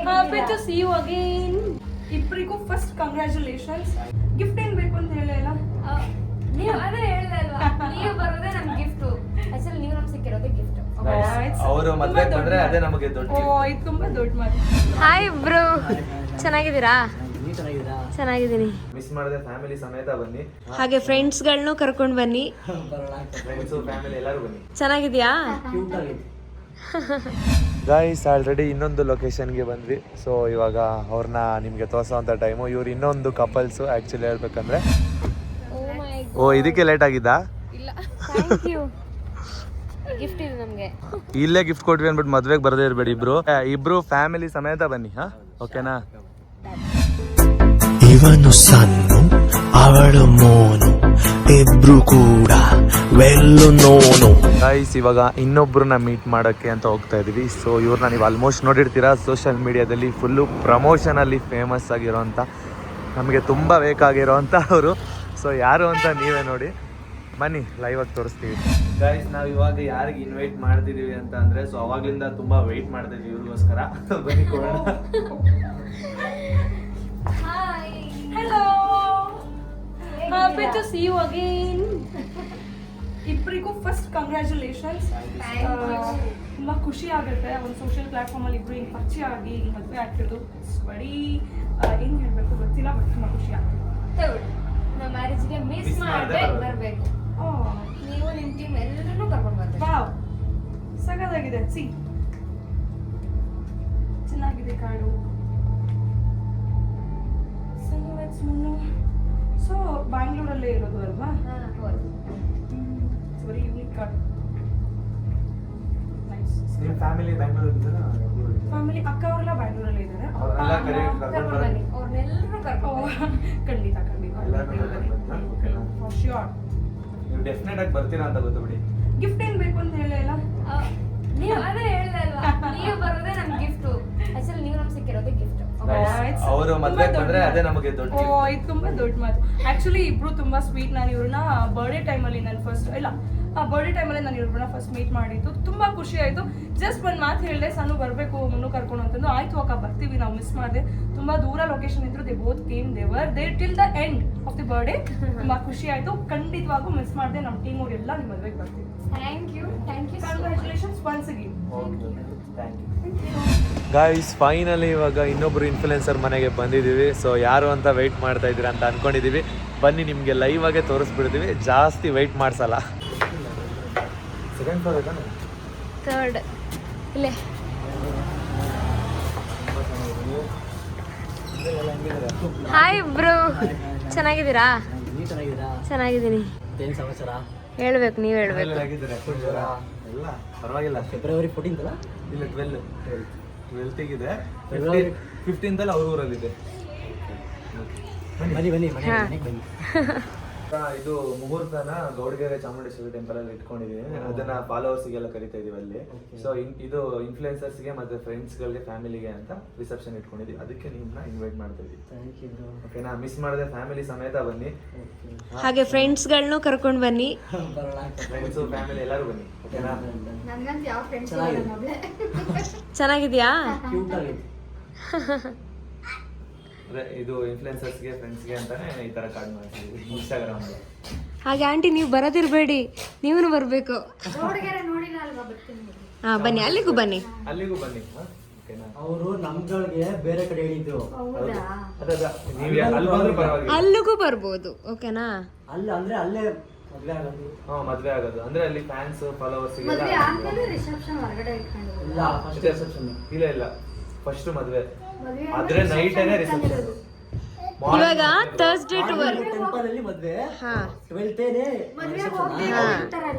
Happy to see you again. ಇಬ್ಬರಿಗೂ first congratulations. Gift ಏನ್ ಬೇಕು ಅಂತ ಹೇಳಿಲ್ಲ ನೀವು ಅದೇ ಹೇಳ್ದಲ್ವಾ, ನೀವು ಬರೋದೇ ನಮ್ ಗಿಫ್ಟ್. ಆಕ್ಚುಲಿ ನೀವು ನಮ್ಗೆ ಸಿಕ್ಕಿರೋದೇ ಗಿಫ್ಟ್. ಅವರು ಮದ್ವೆ ಬಂದ್ರೆ ಅದೇ ನಮಗೆ ದೊಡ್ಡ ಓ ಇದು ತುಂಬಾ ದೊಡ್ಡ ಮಾತು. ಹಾಯ್ ಬ್ರೋ, ಚೆನ್ನಾಗಿದ್ದೀರಾ? ಚೆನ್ನಾಗಿದ್ದೀನಿ. ಮಿಸ್ ಮಾಡದೆ ಫ್ಯಾಮಿಲಿ ಸಮೇತ ಬನ್ನಿ, ಹಾಗೆ ಫ್ರೆಂಡ್ಸ್ ಗಳನ್ನೂ ಕರ್ಕೊಂಡು ಬನ್ನಿ. ಫ್ರೆಂಡ್ಸ್ ಫ್ಯಾಮಿಲಿ ಎಲ್ಲರೂ ಬನ್ನಿ. ಚೆನ್ನಾಗಿದ್ಯಾ? ಗೈಸ್ ಆಲ್ರೆಡಿ ಇನ್ನೊಂದು ಲೊಕೇಶನ್ಗೆ ಬಂದ್ವಿ. ಸೊ ಇವಾಗ ಅವ್ರನ್ನ ನಿಮಗೆ ತೋರಿಸೋವಂಥ ಟೈಮು. ಇವ್ರು ಇನ್ನೊಂದು ಕಪಲ್ಸು ಆ್ಯಕ್ಚುಲಿ ಹೇಳ್ಬೇಕಂದ್ರೆ. ಓ ಇದಕ್ಕೆ ಲೇಟ್ ಆಗಿದ್ದಾ? ಇಲ್ಲ, ಥ್ಯಾಂಕ್ ಯು. ಗಿಫ್ಟ್ ಇದೆ ನಮಗೆ. ಇಲ್ಲೇ ಗಿಫ್ಟ್ ಕೊಟ್ವಿ ಅಂದ್ಬಿಟ್ಟು ಮದ್ವೆಗೆ ಬರದೇ ಇರಬೇಡಿ. ಇಬ್ರು ಫ್ಯಾಮಿಲಿ ಸಮೇತ ಬನ್ನಿ. ಹಾ ಓಕೆನಾ? ಇವನು ಸನ್ನು ಅವಳು ಮೋನು, ಇಬ್ರು ಕೂಡ ವೆಲ್ಲು ನೋನು. ಗೈಸ್ ಇವಾಗ ಇನ್ನೊಬ್ರನ್ನ ಮೀಟ್ ಮಾಡೋಕ್ಕೆ ಅಂತ ಹೋಗ್ತಾ ಇದೀವಿ. ಸೊ ಇವ್ರನ್ನ ನೀವು ಆಲ್ಮೋಸ್ಟ್ ನೋಡಿರ್ತೀರಾ ಸೋಷಿಯಲ್ ಮೀಡಿಯಾದಲ್ಲಿ ಫುಲ್ಲು ಪ್ರಮೋಷನಲ್ಲಿ ಫೇಮಸ್ ಆಗಿರೋಂಥ, ನಮಗೆ ತುಂಬ ಬೇಕಾಗಿರೋಂಥ ಅವರು. ಸೊ ಯಾರು ಅಂತ ನೀವೇ ನೋಡಿ, ಬನ್ನಿ ಲೈವ್ ಆಗಿ ತೋರಿಸ್ತೀವಿ. ಗೈಸ್ ನಾವು ಇವಾಗ ಯಾರಿಗೆ ಇನ್ವೈಟ್ ಮಾಡ್ತಿದೀವಿ ಅಂತ ಅಂದ್ರೆ, ಸೊ ಅವಾಗ್ಲಿಂದ ತುಂಬಾ ವೆಯ್ಟ್ ಮಾಡ್ತಿದ್ವಿ ಇವ್ರಿಗೋಸ್ಕರ. ಬನ್ನಿ ಕೊಡೋಣ. Hello. Happy to see you again. ಇಬ್ಬರಿಗೂ ಫಸ್ಟ್ ಕಂಗ್ರ್ಯಾಚುಲೇಷನ್ಸ್. ತುಂಬ ಖುಷಿ ಆಗುತ್ತೆ ಒಂದು ಸೋಷಿಯಲ್ ಪ್ಲಾಟ್ಫಾರ್ಮಲ್ಲಿ ಇಬ್ಬರು ಹಿಂಗೆ ಪರಿಚಯ ಆಗಿ ಹಿಂಗೆ ಮದುವೆ ಆಗ್ತಿರೋದು. ಬರೀ ಹೆಂಗೆ ಹೇಳಬೇಕು ಗೊತ್ತಿಲ್ಲ, ಬಟ್ ತುಂಬ ಖುಷಿ ಆಗ್ತಿದೆ. ನಮ್ಮ ಮ್ಯಾರೇಜ್ಗೆ ಮಿಸ್ ಮಾಡದೆ ಬರಬೇಕು. ನೀವು ನಿಮ್ಮ ಟೀಮ್ ಎಲ್ಲರನ್ನೂ ಕರ್ಕೊಂಡು ಬರ್ತೀವಿ. ವಾವ್ ಸಗದಾಗಿದೆ. ಸಿ ಚೆನ್ನಾಗಿದೆ ಕಾಡು. ಸೊ ಬ್ಯಾಂಗ್ಳೂರಲ್ಲೇ ಇರೋದು ಅಲ್ವಾ? Very unique card. ನೈಸ್. ನಿಮ್ಮ ಫ್ಯಾಮಿಲಿ ಬ್ಯಾಂಗ್ಳೂರ್ ಇದ್ದಾರಾ? ಫ್ಯಾಮಿಲಿ ಅಕ್ಕ ಅವರೆಲ್ಲ ಬ್ಯಾಂಗ್ಳೂರಲ್ಲೇ ಇದ್ದಾರೆ. ಕರ್ಕೊಂಡು ಬನ್ನಿ, ಅವ್ರನ್ನೆಲ್ಲರೂ ಕರ್ಕೊಂಡು ಖಂಡಿತ ಖಂಡಿತ ಫಾರ್ ಶ್ಯೂರ್. ನೀವು ಡೆಫಿನೆಟ್ ಆಗಿ ಬರ್ತೀರಾ ಅಂತ ಗೊತ್ತು ಬಿಡಿ. ಗಿಫ್ಟ್ ಏನ್ ಬೇಕು ಅಂತ ಹೇಳಿಲ್ಲ ನೀವು ಅದೇ ಹೇಳ್ದಲ್ವಾ, ನೀವು ಬರೋದೇ ನಮ್ ಗಿಫ್ಟ್. ಆಕ್ಚುಲಿ ನೀವು ನಮ್ಗೆ ಸಿಕ್ಕಿರೋದೇ ಗಿಫ್ಟ್. ಅವರು ಮದ್ವೆ ಬಂದ್ರೆ ಅದೇ ನಮಗೆ ದೊಡ್ಡ. ಓ ಇದು ತುಂಬಾ ದೊಡ್ಡ ಮಾತು. ಆಕ್ಚುಲಿ ಇಬ್ರು ತುಂಬಾ ಸ್ವೀಟ್. ನಾನು ಇವ್ರನ್ನ ಬರ್ಡೇ ಟೈಮಲ್ಲಿ ನಾನು ಫಸ್ಟ್ ಬರ್ಡೇ ಟೈಮಲ್ಲಿ ನಾನು ಇವ್ರನ್ನ ಫಸ್ಟ್ ಮೀಟ್ ಮಾಡಿದ್ದು. ತುಂಬಾ ಖುಷಿ ಆಯ್ತು. ಜಸ್ಟ್ ಒಂದು ಮಾತು ಹೇಳಿದೆ, ಸಣ್ಣ ಬರಬೇಕು ಮುನ್ನು ಕರ್ಕೊಂಡು ಅಂತಂದು. ಆಯ್ತು ಅಕ್ಕ ಬರ್ತೀವಿ, ನಾವು ಮಿಸ್ ಮಾಡಿದೆ. ತುಂಬಾ ದೂರ ಲೊಕೇಶನ್ ಇದ್ರು. ದೇ ಬೋತ್ ಕೇಮ್ ದೇವರ್ they till the end of the birthday. ತುಂಬಾ ಖುಷಿ ಆಯ್ತು. ಖಂಡಿತವಾಗೂ ಮಿಸ್ ಮಾಡಿದೆ. ನಮ್ಮ ಟೀಮ್ ಅವ್ರು ಎಲ್ಲ ನಿಮ್ಮ ಮದುವೆಗೆ ಬರ್ತೀವಿ. Thank you congratulations once again. Guys finally ಇವಾಗ ಇನ್ನೊಬ್ರು ಇನ್ಫ್ಲುಯೆನ್ಸರ್ ಮನೆಗೆ ಬಂದಿದ್ದೀವಿ. ಸೊ ಯಾರು ಅಂತ ವೆಯ್ಟ್ ಮಾಡ್ತಾ ಇದ್ದೀರಾ ಅಂತ ಅನ್ಕೊಂಡಿದ್ದೀವಿ. ಬನ್ನಿ ನಿಮಗೆ ಲೈವ್ ಆಗೇ ತೋರಿಸ್ಬಿಡ್ತೀವಿ, ಜಾಸ್ತಿ ವೆಯ್ಟ್ ಮಾಡಿಸಲ್ಲ. ಸೆಕೆಂಡ್ ಫ್ಲೋರ್ ಆಯ್ತಾ? ಥರ್ಡ್ ಇಲ್ಲೇ. ಹಾಯ್ ಬ್ರೋ, ಚೆನ್ನಾಗಿದ್ದೀರಾ? ಚೆನ್ನಾಗಿದ್ದೀನಿ. ಹೇಳ್ಬೇಕು, ನೀವು ಹೇಳ್ಬೇಕು. ಎಲ್ಲ ಪರವಾಗಿಲ್ಲ. ಫೆಬ್ರವರಿ 14 ಅಲ್ಲ? ಇಲ್ಲ 12 ಇದೆ. 15 ಅವ್ರ ಊರಲ್ಲಿದೆ. ಬನ್ನಿ ಬನ್ನಿ ಮನೆಗೆ ಬನ್ನಿ. ಇದು ಮುಹೂರ್ತನ ಗೌಡಗೆರೆ ಚಾಮುಂಡೇಶ್ವರಿ ಟೆಂಪಲ್ ಅಲ್ಲಿ ಇಟ್ಕೊಂಡಿದೀವಿ. ಅದನ್ನ ಫಾಲೋವರ್ಸ್ಗೆಲ್ಲ ಕರಿತಾ ಇದೀವಿ ಅಲ್ಲಿ. ಸೊ ಇದು ಇನ್ಫ್ಲುಯೆನ್ಸರ್ಸ್ಗೆ ಮತ್ತೆ ಫ್ರೆಂಡ್ಸ್ಗಳಿಗೆ ಫ್ಯಾಮಿಲಿಗೆ ಅಂತ ರಿಸೆಪ್ಷನ್ ಇಟ್ಕೊಂಡಿದೀವಿ. ಅದಕ್ಕೆ ನಿಮ್ಮನ್ನ ಇನ್ವೈಟ್ ಮಾಡ್ತಾ ಇದೀವಿ. ಓಕೆನಾ? ಮಿಸ್ ಮಾಡದೆ ಫ್ಯಾಮಿಲಿ ಸಮೇತ ಬನ್ನಿ, ಹಾಗೆ ಫ್ರೆಂಡ್ಸ್ ಗಳನ್ನೂ ಕರ್ಕೊಂಡು ಬನ್ನಿ. ಫ್ರೆಂಡ್ಸ್ ಫ್ಯಾಮಿಲಿ ಎಲ್ಲರೂ ಬನ್ನಿ. ಓಕೆನಾ? ಚೆನ್ನಾಗಿದ್ಯಾ? ಇದು ಇನ್ಫ್ಲುಯೆನ್ಸರ್ಸ್ಗೆ ಫ್ರೆಂಡ್ಸ್ಗೆ ಅಂತಾನೆ ಈ ತರ ಕಾರ್ಡ್ ಮಾಡ್ತೀವಿ ಇನ್ಸ್ಟಾಗ್ರಾಮ್ ಅಲ್ಲಿ. ಹಾಗೆ ಆಂಟಿ ನೀವು ಬರೋದಿರ್ಬೇಡಿ, ನೀವು ಬರಬೇಕು. ಹಾ ಬನ್ನಿ, ಅಲ್ಲಿಗೂ ಬನ್ನಿ. ಅಲ್ಲಿಗೂ ಬನ್ನಿ. ಓಕೆನಾ? ಅವರು ನಮ್ಗಳಿಗೆ ಬೇರೆ ಕಡೆ ಹೇಳಿದ್ರು. ನೀವು ಅಲ್ಲಿ ಬಂದ್ರೂ ಪರವಾಗಿಲ್ಲ, ಅಲ್ಲಿಗೂ ಬರ್ಬೋದು. ಓಕೆನಾ? ಅಲ್ಲ ಅಂದ್ರೆ ಅಲ್ಲೇ ಮದ್ವೆ ಆಗೋದು. ಮದ್ವೆ ಆಗೋದು ಅಂದ್ರೆ ಅಲ್ಲಿ ಫ್ಯಾನ್ಸ್ ಫಾಲೋವರ್ಸ್ ಇಲ್ಲ. ಫಸ್ಟ್ ರಿಸೆಪ್ಷನ್ ಇಲ್ಲ ಫಸ್ಟ್ ಮದ್ವೆ ಆದ್ರೆ ನೈಟ್ ಏನೇ ರಿಸೆಪ್ಷನ್. ಇವಾಗ ಥರ್ಸ್ಡೇ ಟು ಟೆಂಪಲ್ ಅಲ್ಲಿ ಮದ್ವೆ. ಹಾ 12th ನೇ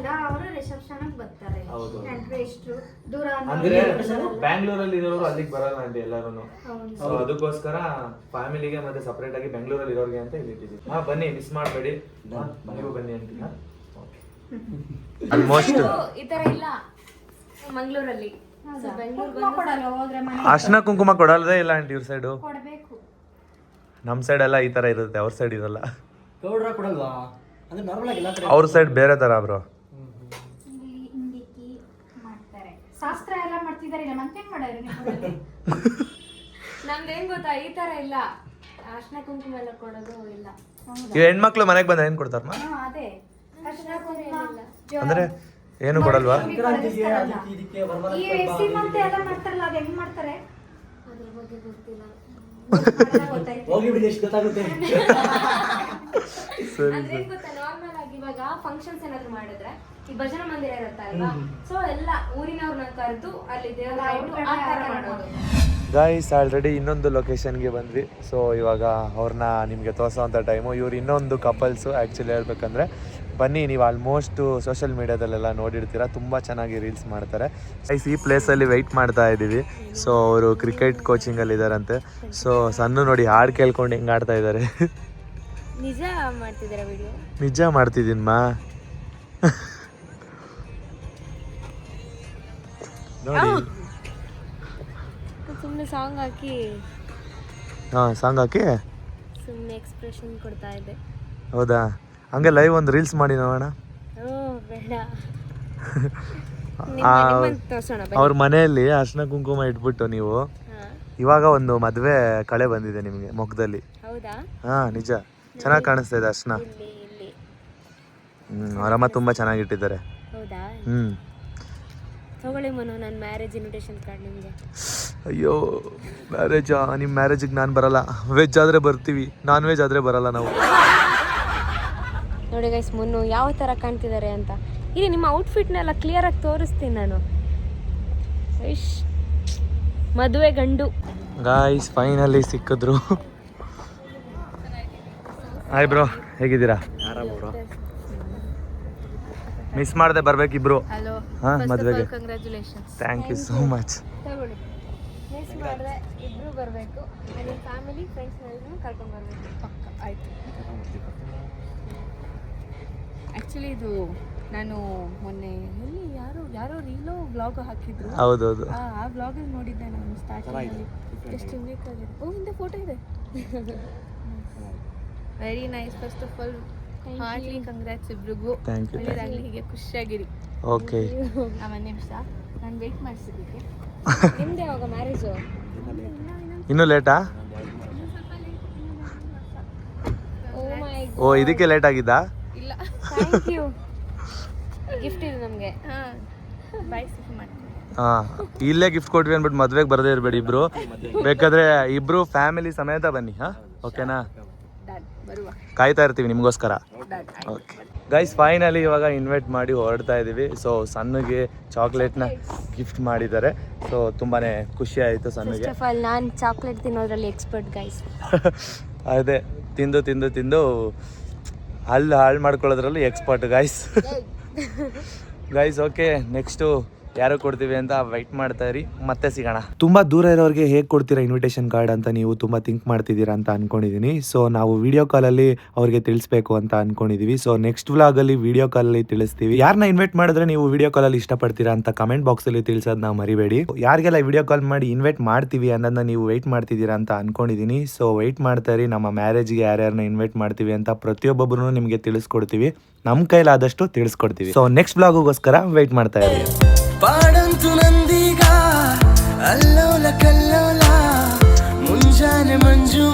ಹೌದು. ಅಂದ್ರೆ ಬ್ಯಾಂಗ್ಳೂರಲ್ಲಿ ಇರೋರು ಅಲ್ಲಿಗೆ ಬರಲ್ಲ ಅಂడి ಎಲ್ಲಾರು. ಸೊ ಅದಕ್ಕೋಸ್ಕರ ಫ್ಯಾಮಿಲಿಗೆ ಮತ್ತೆ ಸಪರೇಟ್ ಆಗಿ ಬೆಂಗಳೂರಲ್ಲಿ ಇರೋರಿಗೆ ಅಂತ ಇಲ್ಲಿದ್ದೀವಿ. ಬನ್ನಿ, ಮಿಸ್ ಮಾಡಬೇಡಿ. ನೀವು ಬನ್ನಿ ಅಂತೀನ. ಆಲ್ಮೋಸ್ಟ್ ಈ ತರ ಇಲ್ಲ ಮಂಗಳೂರಲ್ಲಿ. ಅರ್ಶಿನ ಕುಂಕುಮ ಕೊಡಲ್ದೇ ಇಲ್ಲ ಆಂಟಿ ಇವ್ರ ಸೈಡು. ನಮ್ಮ ಸೈಡ್ ಎಲ್ಲ ಈ ತರ ಇರುತ್ತೆ, ಅವ್ರ ಸೈಡ್ ಇರಲ್ಲ. ಗೌಡ್ರ ಕೊಡಲ್ವಾ? ಅಂದ್ರೆ ನಾರ್ಮಲ್ ಆಗಿ ಎಲ್ಲ ಕಡೆ ಅವ್ರ ಸೈಡ್ ಬೇರೆ ತರ ಬ್ರೋ. ಶಾಸ್ತ್ರ ಎಲ್ಲ ಮಾಡ್ತಿದ್ದಾರೆ. ಮಂತೆ ಮಾಡೋರು ನಮ್ದು ಏನ್ ಗೊತ್ತಾ ಈ ತರ ಇಲ್ಲ, ಅರ್ಶಿನ ಕುಂಕುಮ ಎಲ್ಲ ಕೊಡೋದು ಇಲ್ಲ. ಈ ಹೆಣ್ಮಕ್ಳು ಮನೆಗೆ ಬಂದ್ರೆ ಏನ್ ಕೊಡ್ತಾರಮ್ಮ? ಅದೇ ಅರ್ಶಿನ ಕುಂಕುಮ ಇಲ್ಲ. ಅಂದ್ರೆ ಏನು ಕೊಡಲ್ವಾ? ಸಂಕ್ರಾಂತಿಗೆ ಅದಕ್ಕೆ ಇದಕ್ಕೆ ವರಮಹಾಲಕ್ಷ್ಮಿ ಈ ಹಬ್ಬ ಸೀಮಂತ ಎಲ್ಲ ಮಾಡ್ತಾರಲ್ಲ, ಅದು ಹೆಂಗ್ ಮಾಡ್ತಾರೆ? ಅದ್ರ ಬಗ್ಗೆ ಗೊತ್ತಿಲ್ಲ. ಗೊತ್ತಾಯ್ತು. ಹೋಗಿ ಬಿಡಿ, ಎಷ್ಟು ಗೊತ್ತಾಗುತ್ತೆ. ಅಂದ್ರೆ ಏನ್ ಗೊತ್ತಾ, ನಾರ್ಮಲ್ ಆಗಿ ಇವಾಗ ಫಂಕ್ಷನ್ಸ್ ಏನಾದ್ರು ಮಾಡಿದ್ರೆ ಈ ಭಜನಾ ಮಂದಿರ ಇರುತ್ತಲ್ವಾ, ಸೊ ಎಲ್ಲ ಊರಿನವ್ರನ್ನ ಕರೆದು ಅಲ್ಲಿ ದೇವರ ಇಟ್ಟು ಆ ತರ ಮಾಡೋದು. ಗೈಸ್ ಆಲ್ರೆಡಿ ಇನ್ನೊಂದು ಲೊಕೇಶನ್ಗೆ ಬಂದ್ವಿ. ಸೊ ಇವಾಗ ಅವ್ರನ್ನ ನಿಮಗೆ ತೋರಿಸೋವಂಥ ಟೈಮು. ಇವ್ರು ಇನ್ನೊಂದು ಕಪಲ್ಸು. ಆ್ಯಕ್ಚುಲಿ ಹೇಳ್ಬೇಕಂದ್ರೆ ಬನ್ನಿ, ನೀವು ಆಲ್ಮೋಸ್ಟು ಸೋಷಿಯಲ್ ಮೀಡ್ಯಾದಲ್ಲೆಲ್ಲ ನೋಡಿರ್ತೀರ, ತುಂಬ ಚೆನ್ನಾಗಿ ರೀಲ್ಸ್ ಮಾಡ್ತಾರೆ. ಗೈಸ್ ಈ ಪ್ಲೇಸಲ್ಲಿ ವೆಯ್ಟ್ ಮಾಡ್ತಾ ಇದ್ದೀವಿ. ಸೊ ಅವರು ಕ್ರಿಕೆಟ್ ಕೋಚಿಂಗಲ್ಲಿ ಇದ್ದಾರಂತೆ. ಸೊ ಸಣ್ಣ ನೋಡಿ ಹಾಡು ಕೇಳ್ಕೊಂಡು ಹಿಂಗೆ ಆಡ್ತಾ ಇದ್ದಾರೆ. ನಿಜ ಮಾಡ್ತಿದ್ದೀರಾ ವಿಡಿಯೋ? ನಿಜ ಮಾಡ್ತಿದ್ದೀನಮ್ಮ. ನೋಡಿ ಸುಮ್ಮನೆ ಸಾಂಗ್ ಹಾಕಿ ಹಾಂ ಸಾಂಗ್ ಹಾಕಿ ಸುಮ್ಮನೆ ಎಕ್ಸ್ಪ್ರೆಷನ್ ಕೊಡ್ತಾ ಇದ್ದೆ. ಹೌದಾ? ಹಂಗೆ ಲೈವ್ ಒಂದು ರೀಲ್ಸ್ ಮಾಡಿ ನೋಡೋಣ. ಬೇಡ, ತೋರ್ಸೋಣ. ಅವ್ರ ಮನೆಯಲ್ಲಿ ಅರ್ಶಿನ ಕುಂಕುಮ ಇಟ್ಬಿಟ್ಟು ನೀವು ಇವಾಗ ಒಂದು ಮದುವೆ ಕಳೆ ಬಂದಿದೆ ನಿಮಗೆ ಮುಖದಲ್ಲಿ. ಹೌದಾ? ಹಾಂ ನಿಜ, ಚೆನ್ನಾಗಿ ಕಾಣಿಸ್ತಾ ಇದೆ ಅರ್ಶಿನ. ಅವರಮ್ಮ ತುಂಬ ಚೆನ್ನಾಗಿಟ್ಟಿದ್ದಾರೆ. ಹೌದಾ? ತಗೊಳ್ಳಿ ಮನು, ನನ್ನ ಮ್ಯಾರೇಜ್ ಇನ್ವಿಟೇಷನ್ ಕಾರ್ಡ್ ನಿಮಗೆ. ಅಯ್ಯೋ ಮ್ಯಾರೇಜಾ? ನಿಮ್ಮ ಮ್ಯಾರೇಜಿಗೆ ನಾನು ಬರಲ್ಲ. ವೆಜ್ ಆದರೆ ಬರ್ತೀವಿ, ನಾನ್ ವೆಜ್ ಆದರೆ ಬರಲ್ಲ ನಾವು. ನೋಡಿ ಗೈಸ್, ಮುನ್ನು ಯಾವ ಥರ ಕಾಣ್ತಿದ್ದಾರೆ ಅಂತ. ಇಲ್ಲಿ ನಿಮ್ಮ ಔಟ್ಫಿಟ್ನೆಲ್ಲ ಕ್ಲಿಯರಾಗಿ ತೋರಿಸ್ತೀನಿ ನಾನು. ಐಶ್ ಮದುವೆ ಗಂಡು. ಗಾಯ್ಸ್ ಫೈನಲಿ ಸಿಕ್ಕಿದ್ರು. ಹಾಯ್ ಬ್ರೋ, ಹೇಗಿದ್ದೀರಾ? ಮಿಸ್ ಮಾಡದೆ ಬರ್ಬೇಕಿಬ್ರು. ಹಲೋ, ಹಾಂ ಮದುವೆಗೆ. Congratulations. Thank you so much. ತಗೊಳ್ಳಿ. ಮಿಸ್ ಮಾಡಿದ್ರೆ ಇಬ್ಬರು ಬರಬೇಕು, ನಿಮ್ಮ ಫ್ಯಾಮಿಲಿ ಫ್ರೆಂಡ್ಸ್ನೆಲ್ಲರೂ ಕರ್ಕೊಂಡು ಬರಬೇಕು. ಪಕ್ಕ ಆಯ್ತು. ಆ್ಯಕ್ಚುಲಿ ಇದು ನಾನು ಮೊನ್ನೆ ಎಲ್ಲಿ ಯಾರೋ ರೀಲೋ ಬ್ಲಾಗ್ ಹಾಕಿದ್ರು. ಹೌದೌದು. ಆ ಬ್ಲಾಗಲ್ಲಿ ನೋಡಿದ್ದೆ ನಾನು ಸ್ಟಾರ್ಟಿಂಗಲ್ಲಿ. ಎಷ್ಟು ಯೂನಿಕ್ ಆಗಿದೆ. ಓ, ಹಿಂದೆ ಫೋಟೋ ಇದೆ. Very nice. First of all heartly congrats ಇಬ್ರಿಗೂ. Thank you. ಒಳ್ಳೆಯದಾಗಲಿ, ಹೀಗೆ ಖುಷಿಯಾಗಿರಿ. ಓಕೆ. ಒಂದು ನಿಮಿಷ ನಾನು ವೆಯ್ಟ್ ಮಾಡಿಸಿದ್ದಕ್ಕೆ. ನಿಮ್ದು ಯಾವಾಗ ಮ್ಯಾರೇಜು? ಇನ್ನೂ ಲೇಟಾ? ಓ ಮೈ ಓ ಇದಕ್ಕೆ ಲೇಟ್ ಆಗಿದ್ದಾ? ಇಲ್ಲ, ಥ್ಯಾಂಕ್ ಯು. ಗಿಫ್ಟ್ ಇದೆ ನಮಗೆ. ಹಾಂ ಬಾಯ್, ಸಿಹಿ ಮಾಡ್ತೀನಿ. ಹಾಂ ಇಲ್ಲೇ ಗಿಫ್ಟ್ ಕೊಟ್ವಿ ಅಂದ್ಬಿಟ್ಟು ಮದ್ವೆಗೆ ಬರದೇ ಇರಬೇಡಿ ಇಬ್ರು. ಬೇಕಾದ್ರೆ ಇಬ್ರು ಫ್ಯಾಮಿಲಿ ಸಮೇತ ಬನ್ನಿ. ಹಾಂ ಓಕೆನಾ? ಬರುವ. ಕಾಯ್ತಾ ಇರ್ತೀವಿ ನಿಮಗೋಸ್ಕರ. ಓಕೆ ಗೈಸ್, ಫೈನಲಿ ಇವಾಗ ಇನ್ವೈಟ್ ಮಾಡಿ ಹೊರಡ್ತಾ ಇದ್ದೀವಿ. ಸೊ ಸಣ್ಣಗೆ ಚಾಕ್ಲೇಟ್ನ ಗಿಫ್ಟ್ ಮಾಡಿದ್ದಾರೆ. ಸೊ ತುಂಬಾ ಖುಷಿ ಆಯಿತು ಸಣ್ಣಗೆ. ಫಸ್ಟ್ ಆಫ್ ಆಲ್ ನಾನು ಚಾಕ್ಲೇಟ್ ತಿನ್ನೋದ್ರಲ್ಲಿ ಎಕ್ಸ್ಪರ್ಟ್ ಗೈಸ್. ಅದೇ ತಿಂದು ತಿಂದು ತಿಂದು ಹಾಳು ಮಾಡ್ಕೊಳ್ಳೋದ್ರಲ್ಲಿ expert guys. Guys okay, next ಯಾರು ಕೊಡ್ತೀವಿ ಅಂತ ವೆಯ್ಟ್ ಮಾಡ್ತಾ ಇರಿ, ಮತ್ತೆ ಸಿಗೋಣ. ತುಂಬಾ ದೂರ ಇರೋರಿಗೆ ಹೇಗೆ ಕೊಡ್ತೀರಾ ಇನ್ವಿಟೇಷನ್ ಕಾರ್ಡ್ ಅಂತ ನೀವು ತುಂಬಾ ಥಿಂಕ್ ಮಾಡ್ತಿದ್ದೀರಾ ಅಂತ ಅನ್ಕೊಂಡಿದೀನಿ. ಸೊ ನಾವು ವಿಡಿಯೋ ಕಾಲಲ್ಲಿ ಅವ್ರಿಗೆ ತಿಳಿಸ್ಬೇಕು ಅಂತ ಅನ್ಕೊಂಡಿದೀವಿ. ಸೊ ನೆಕ್ಸ್ಟ್ ವ್ಲಾಗಲ್ಲಿ ವಿಡಿಯೋ ಕಾಲಲ್ಲಿ ತಿಳಿಸ್ತೀವಿ. ಯಾರನ್ನ ಇನ್ವೈಟ್ ಮಾಡಿದ್ರೆ ನೀವು ವಿಡಿಯೋ ಕಾಲಲ್ಲಿ ಇಷ್ಟಪಡ್ತೀರಾ ಅಂತ ಕಮೆಂಟ್ ಬಾಕ್ಸಲ್ಲಿ ತಿಳಿಸೋದನ್ನ ಮರಿಬೇಡಿ. ಯಾರಿಗೆಲ್ಲ ವಿಡಿಯೋ ಕಾಲ್ ಮಾಡಿ ಇನ್ವೈಟ್ ಮಾಡ್ತೀವಿ ಅನ್ನೋದನ್ನ ನೀವು ವೆಯ್ಟ್ ಮಾಡ್ತಿದ್ದೀರಾ ಅಂತ ಅನ್ಕೊಂಡಿದೀನಿ. ಸೊ ವೆಯ್ಟ್ ಮಾಡ್ತಾ ಇರಿ. ನಮ್ಮ ಮ್ಯಾರೇಜ್ಗೆ ಯಾರ್ಯಾರನ್ನ ಇನ್ವೈಟ್ ಮಾಡ್ತೀವಿ ಅಂತ ಪ್ರತಿಯೊಬ್ಬೊಬ್ಬರು ನಿಮಗೆ ತಿಳಿಸ್ಕೊಡ್ತೀವಿ. ನಮ್ಮ ಕೈಲಾದಷ್ಟು ತಿಳಿಸ್ಕೊಡ್ತೀವಿ. ಸೊ ನೆಕ್ಸ್ಟ್ ವ್ಲಾಗೋಸ್ಕರ ವೆಯ್ಟ್ ಮಾಡ್ತಾ ಇರಿ. ಪಾಡಂತು ನಂದೀಗ ಅಲ್ಲೋಲ ಕಲ್ಲೋಲ ಮುಂಜಾನೆ ಮಂಜು